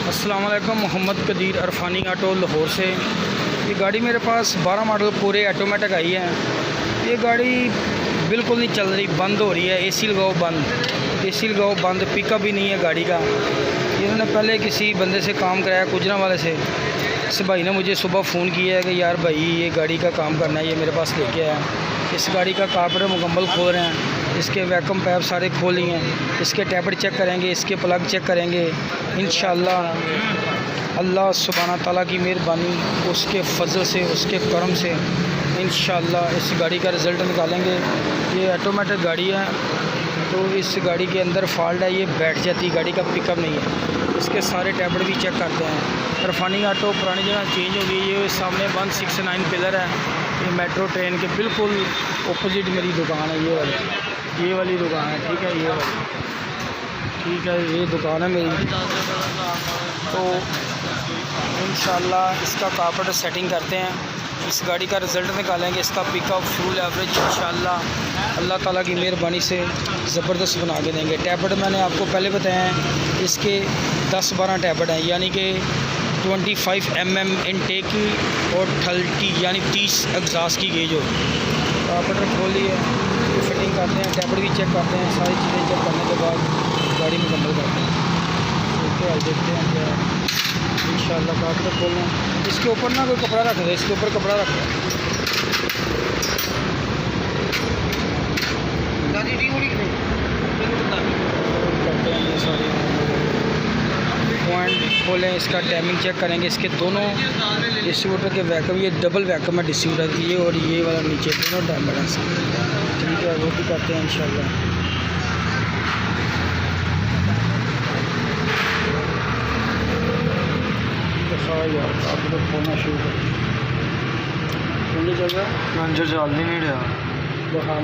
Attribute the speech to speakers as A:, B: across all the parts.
A: अस्सलाम वालेकुम। मोहम्मद कदीर अरफानी ऑटो लाहौर से। ये गाड़ी मेरे पास 12 मॉडल पूरे ऑटोमेटिक आई है। ये गाड़ी बिल्कुल नहीं चल रही, बंद हो रही है। एसी लगाओ बंद, एसी लगाओ बंद, पिकअप भी नहीं है गाड़ी का। इन्होंने पहले किसी बंदे से काम कराया, गुजरा वाले से। इस भाई ने मुझे सुबह फ़ोन किया है कि यार भाई ये गाड़ी का काम करना है, ये मेरे पास लेके आया। इस गाड़ी का कार्बोरेटर मुकम्मल खोल रहे हैं, इसके वैक्यूम पैप सारे खोल लिए हैं, इसके टैबलेट चेक करेंगे, इसके प्लग चेक करेंगे। इंशाअल्लाह अल्लाह सुब्हाना ताला की मेहरबानी, उसके फजल से, उसके करम से इंशाअल्लाह इस गाड़ी का रिज़ल्ट निकालेंगे। ये ऑटोमेटिक गाड़ी है, तो इस गाड़ी के अंदर फॉल्ट है, ये बैठ जाती गाड़ी का पिकअप नहीं है। इसके सारे टैबलेट भी चेक करते हैं। अरफानी ऑटो पुरानी जगह चेंज हो गई। ये सामने 169 पिलर है, ये मेट्रो ट्रेन के बिल्कुल ऑपोजिट मेरी दुकान है। ये वाली दुकान है, ठीक है, ये वाली, ठीक है, ये दुकान है मेरी। तो इंशाअल्लाह इसका कार्बोरेटर सेटिंग करते हैं, इस गाड़ी का रिज़ल्ट निकालेंगे, इसका पिकअप फ्यूल एवरेज इंशाअल्लाह अल्लाह ताला की मेहरबानी से ज़बरदस्त बना के देंगे। टैबलेट मैंने आपको पहले बताया हैं, इसके 10-12 टैबलेट हैं, यानी कि 25 mm इनटेक की और 30 यानी 30 एग्जास्ट की गेज हो। कार्बोरेटर खोल लिए, फिटिंग करते हैं, टैबलेट भी चेक करते हैं, सारी चीज़ें चेक करने के बाद गाड़ी मुकम्मल करते हैं। तो देखते हैं क्या इंशाअल्लाह। कार्बोरेटर खोलना, इसके ऊपर ना कोई कपड़ा रख दे, इसके ऊपर कपड़ा रख दे। करते हैं ये सारी पॉइंट खोलें, इसका टाइमिंग चेक करेंगे। इसके दोनों डिस्ट्रीब्यूटर के वैक्यूम, ये डबल वैक्यूम है डिस्ट्रीब्यूटर, ये और ये वाला नीचे दोनों टाइम है, ठीक है, वो भी करते हैं इंशाअल्लाह। यार आप लोग खोलना शुरू कर चल रहा है, जो जल्दी नहीं रहा। हाँ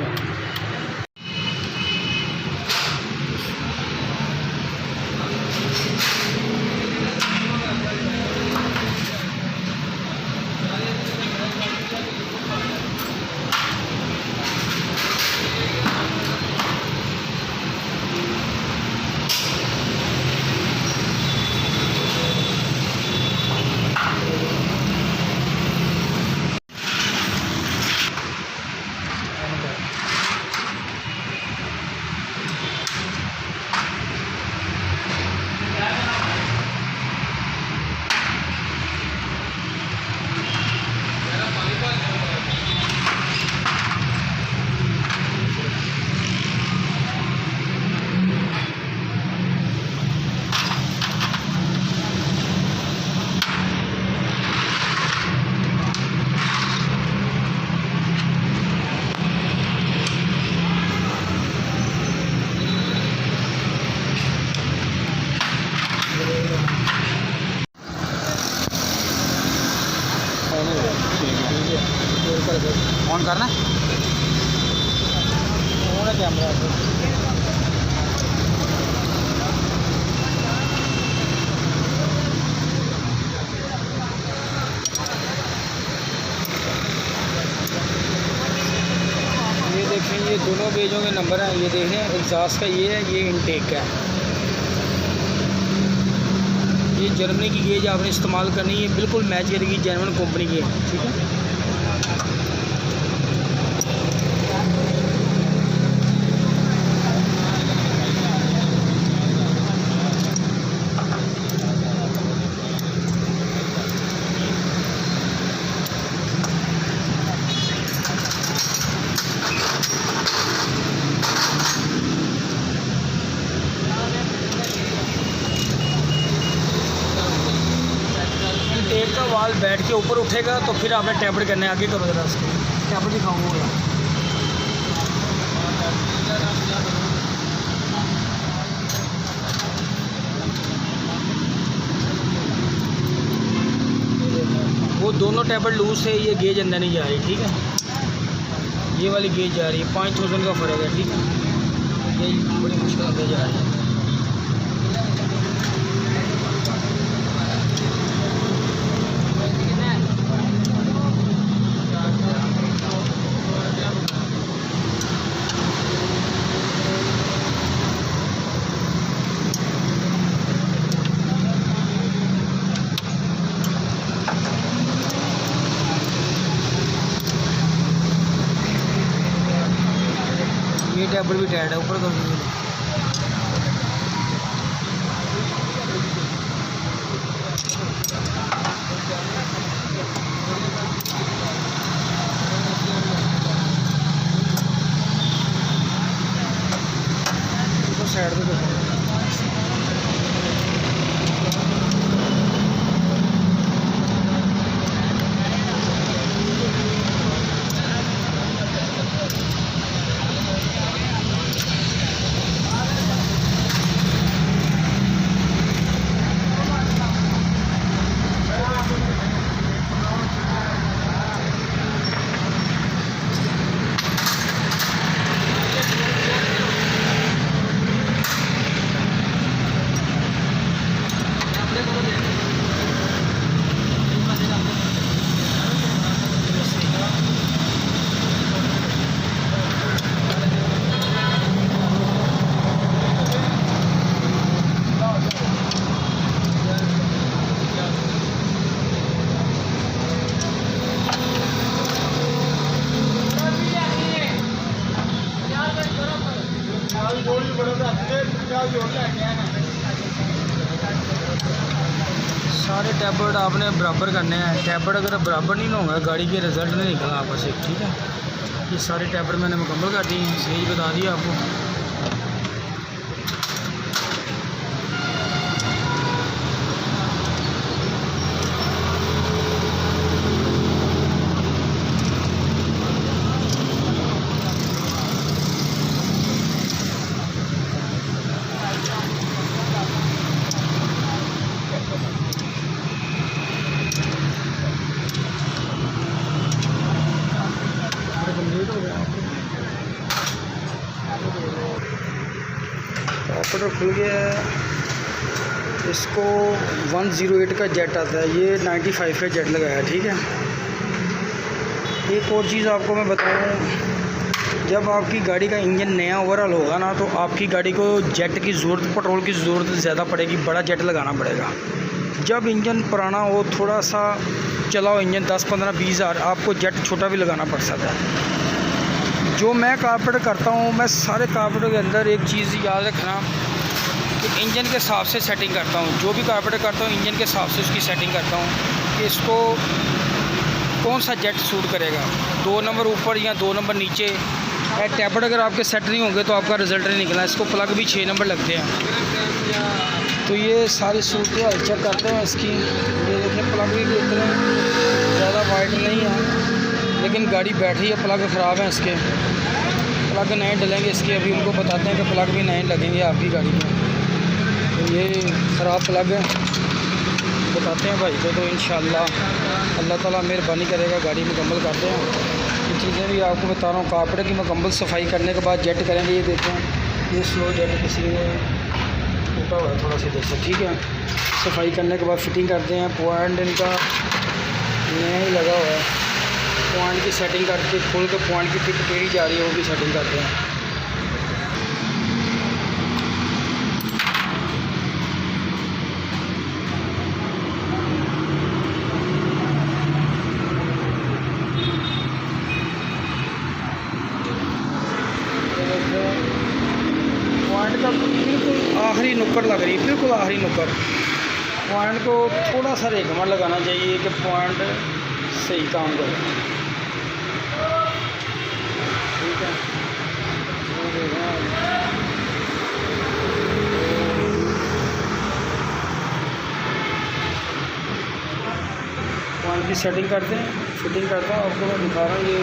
A: ऑन करना ऑन है कैमरा। ये देखें, ये दोनों गेजों के नंबर हैं, ये देखें, एग्जास्ट का ये है, ये इनटेक का है। ये जर्मनी की गेज आपने इस्तेमाल करनी है, बिल्कुल मैच करेगी, जर्मन कंपनी की है, ठीक है। एक का वाल बैठ के ऊपर उठेगा तो फिर आपने टैबलेट करना है, आगे करो जरा, उसके टैबलेट दिखाऊंगा। वो दोनों टैबलेट लूज है, ये गेज अंदर नहीं जा रही, ठीक है, ये वाली गेज जा रही है, 5000 का फ़र्क है, ठीक है, ये बड़ी मुश्किल अंदर जा रही है। टैबलेट भी टाइट है, ऊपर कर दीजिए। साइड पे सारे टैबलेट आपने बराबर करने हैं। टैबलेट अगर बराबर नहीं होगा गाड़ी के रिज़ल्ट नहीं निकला आपस एक, ठीक है। ये सारे टैबलेट मैंने मुकम्मल कर दिए, सही बता दिया आपको। ऑपरेटर खुल गया है। इसको 108 का जेट आता है, ये 95 का जेट लगाया है, ठीक है। एक और चीज़ आपको मैं बताऊं, जब आपकी गाड़ी का इंजन नया ओवरऑल होगा ना, तो आपकी गाड़ी को जेट की ज़रूरत, पेट्रोल की ज़रूरत ज़्यादा पड़ेगी, बड़ा जेट लगाना पड़ेगा। जब इंजन पुराना हो, थोड़ा सा चला हो इंजन 10, 15, 20 हज़ार, आपको जेट छोटा भी लगाना पड़ सकता है। जो मैं कारपेटर करता हूँ, मैं सारे कारपेटर के अंदर एक चीज़ याद रखना कि इंजन के हिसाब से सेटिंग करता हूँ। जो भी कारपेटर करता हूँ इंजन के हिसाब से उसकी सेटिंग करता हूँ कि इसको कौन सा जेट सूट करेगा, 2 नंबर ऊपर या 2 नंबर नीचे। टैबलेट अगर आपके सेट नहीं होंगे तो आपका रिज़ल्ट नहीं निकला। इसको प्लग भी 6 नंबर लगते हैं। तो ये सारी सूटें चेक करते हैं इसकी। ये देखें, प्लग भी इतने ज़्यादा वाइट नहीं है, लेकिन गाड़ी बैटरी या प्लग ख़राब है इसके। प्लग नए डलेंगे इसके, अभी उनको बताते हैं कि प्लग भी नए लगेंगे आपकी गाड़ी में। तो ये ख़राब प्लग है, बताते हैं भाई को। तो इंशाअल्लाह अल्लाह ताला मेहरबानी करेगा, गाड़ी मुकम्मल करते हैं। ये चीज़ें भी आपको बता रहा हूँ। कारपेटर की मुकम्मल सफाई करने के बाद जेट करेंगे। ये देखें, ये स्लो जेट किसी ने टूटा हुआ है थोड़ा सा, जैसे, ठीक है। सफाई करने के बाद फिटिंग करते हैं। पॉइंट इनका नया ही लगा हुआ है। पॉइंट की सेटिंग करके खोल के पॉइंट की टिप टेढ़ी जा रही है, वो भी सेटिंग करते हैं। पॉइंट का बिल्कुल आखिरी नुक्कड़ लग रही है, बिल्कुल आखिरी नुक्कड़। पॉइंट को थोड़ा सा रेगमा लगाना चाहिए कि पॉइंट सही काम करे, ठीक है। पॉइंट की सेटिंग करते हैं, फिटिंग करता हूँ, आपको मैं दिखा रहा हूँ। ये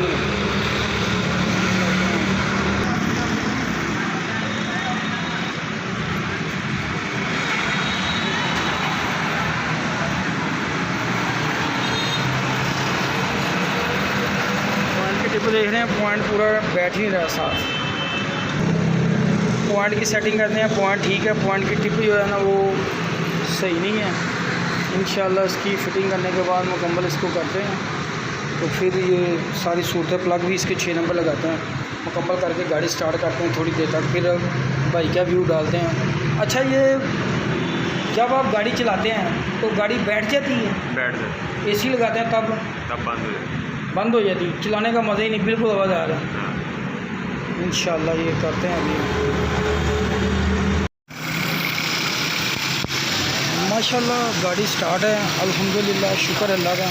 A: टिप देख रहे हैं, पॉइंट पूरा बैठ नहीं रहा साफ। पॉइंट की सेटिंग करते हैं, पॉइंट ठीक है। पॉइंट की टिप जो है ना वो सही नहीं है। इंशाल्लाह इसकी फ़िटिंग करने के बाद मुकम्मल इसको करते हैं, तो फिर ये सारी सूरतें। प्लग भी इसके 6 नंबर लगाते हैं। मुकम्मल करके गाड़ी स्टार्ट करते हैं थोड़ी देर तक, फिर बाइक का व्यू डालते हैं। अच्छा, ये जब आप गाड़ी चलाते हैं तो गाड़ी बैठ जाती है?
B: बैठ जाती।
A: AC लगाते हैं तब
B: बंद हो जाती।
A: बंद हो जाती। चलाने का मज़ा ही नहीं, बिल्कुल आवाज़ आ रहा है। इंशाल्लाह ये करते हैं अभी। माशाल्लाह गाड़ी स्टार्ट है, अल्हम्दुलिल्लाह, शुक्र अल्लाह का।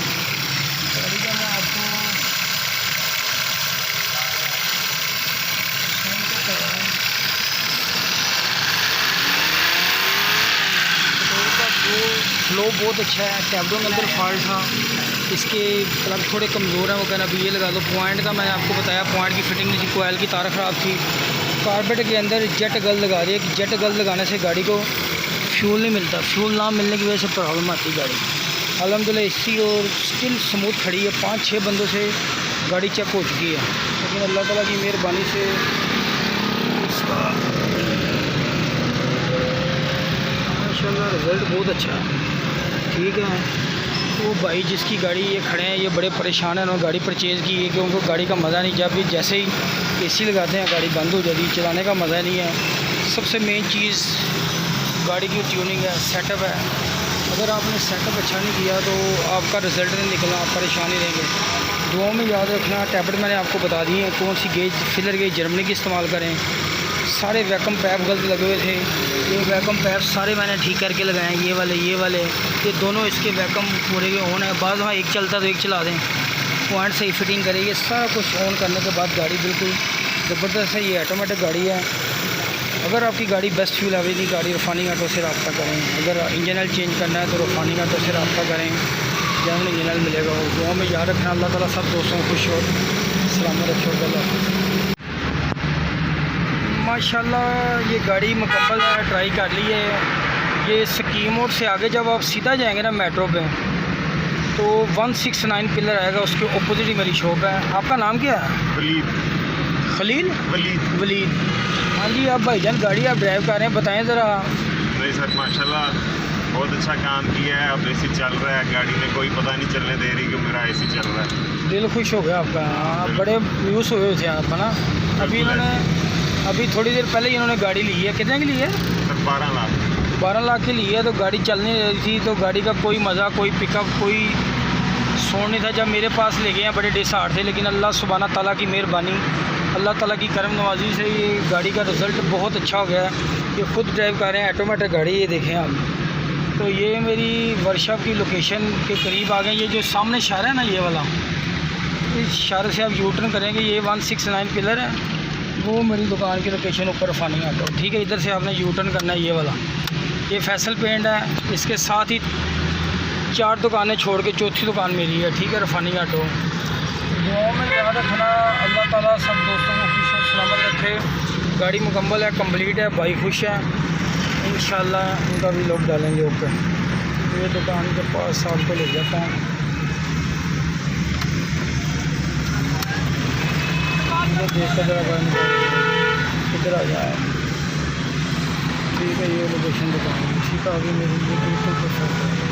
A: गाड़ी का मैं आपको फ्लो बहुत अच्छा है। टैबलों के अंदर फॉल्ट था, इसके प्लग थोड़े कमज़ोर हैं, वो कहना अभी ये लगा दो। पॉइंट का मैंने आपको बताया, पॉइंट की फिटिंग नहीं थी, कोयल की तार ख़राब थी। कारपेट के अंदर जेट गल लगा रही है कि जेट गल लगाने से गाड़ी को फ्यूल नहीं मिलता, फ्यूल ना मिलने की वजह से प्रॉब्लम आती गाड़ी। अल्हम्दुलिल्लाह इसी और स्टिल स्मूथ खड़ी है। 5-6 बंदों से गाड़ी चेक हो चुकी है, लेकिन अल्लाह ताला की मेहरबानी से इसका माशाल्लाह रिज़ल्ट बहुत अच्छा है। ठीक है, वो भाई जिसकी गाड़ी ये खड़े हैं, ये बड़े परेशान हैं, उन्होंने गाड़ी परचेज़ की है कि उनको गाड़ी का मज़ा नहीं। जब भी जैसे ही एसी लगाते हैं गाड़ी बंद हो जाती है, चलाने का मज़ा नहीं है। सबसे मेन चीज़ गाड़ी की ट्यूनिंग है, सेटअप है। अगर आपने सेटअप अच्छा नहीं किया तो आपका रिज़ल्ट नहीं निकलना, आप परेशान ही रहेंगे। दुआओं में याद रखना। टैबलेट मैंने आपको बता दी है कौन सी गेज, फिलर गेज जर्मनी की इस्तेमाल करें। सारे वैक्यूम पैप गलत लगे हुए थे, ये वैक्यूम पैप सारे मैंने ठीक करके लगाए हैं। ये वाले ये दोनों इसके वैक्यूम पूरे के ऑन है। बाद वहाँ एक चलता तो एक चला दें, पॉइंट सही फिटिंग करेंगे। सारा कुछ ऑन करने के बाद गाड़ी बिल्कुल ज़बरदस्त है। ये ऑटोमेटिक गाड़ी है। अगर आपकी गाड़ी बेस्ट फ्यूल एवरेज की गाड़ी, रिफाइनिंग ऑटो से रब्ता करें। अगर इंजन ऑयल चेंज करना है तो रिफाइनिंग ऑटो से रब्ता करें, जब इंजन ऑयल मिलेगा। वो दुआ में याद रखना। अल्लाह ताला सब दोस्तों को खुश और सलामत रखे। अल्लाह माशाल्लाह ये गाड़ी मुकम्मल है, ट्राई कर ली है। ये स्कीम मोड से आगे जब आप सीधा जाएंगे ना मेट्रो पे, तो 169 पिलर आएगा, उसके अपोजिट ही मेरी शॉप है। आपका नाम क्या है? खलील वलीद। हाँ जी, आप भाईजान गाड़ी आप ड्राइव कर रहे हैं, बताएं ज़रा।
B: नहीं सर, माशाल्लाह बहुत अच्छा काम किया है। अब एसी चल रहा है, गाड़ी में कोई पता नहीं चलने दे रही कि मेरा एसी चल रहा है।
A: दिल खुश हो गया आपका। आप बड़े यूज़ हुए थे आप ना। अभी थोड़ी देर पहले ही इन्होंने गाड़ी ली है। कितने की ली है?
B: सर 12
A: लाख की ली है। तो गाड़ी चल नहीं रही थी, तो गाड़ी का कोई मज़ा, कोई पिकअप, कोई सोच नहीं था। जब मेरे पास ले गए हैं बड़े डिसहार्ट थे, लेकिन अल्लाह सुब्हाना ताला की मेहरबानी, अल्लाह ताला की करम नवाजी से ये गाड़ी का रिज़ल्ट बहुत अच्छा हो गया है। ये खुद ड्राइव कर रहे हैं, ऑटोमेटिक गाड़ी। ये देखें आप। तो ये मेरी वर्कशॉप की लोकेशन के करीब आ गए। ये जो सामने शहर है ना, ये वाला, इस शहर से आप यू टर्न करेंगे, ये 169 पिलर है, वो मेरी दुकान की लोकेशन ऊपर रिफाइनिंग ऑटो। ठीक है, इधर से आपने यू टर्न करना है, ये वाला। ये फैसल पेंट है, इसके साथ ही 4 दुकानें छोड़ के चौथी दुकान मेरी है। ठीक है, रिफाइनिंग ऑटो। दुआओं में याद रखना। अल्लाह ताला सब दोस्तों को खुश और सलामत रखे। गाड़ी मुकम्मल है, कंप्लीट है, भाई खुश है। इंशाल्लाह उनका भी लोग डालेंगे ऊपर। ये दुकान के पास आपको ले जाता हूँ। देखा जरा किधर आ जाए। ठीक है, ये लोकेशन दुकान ठीक है, आगे मेरी बिल्कुल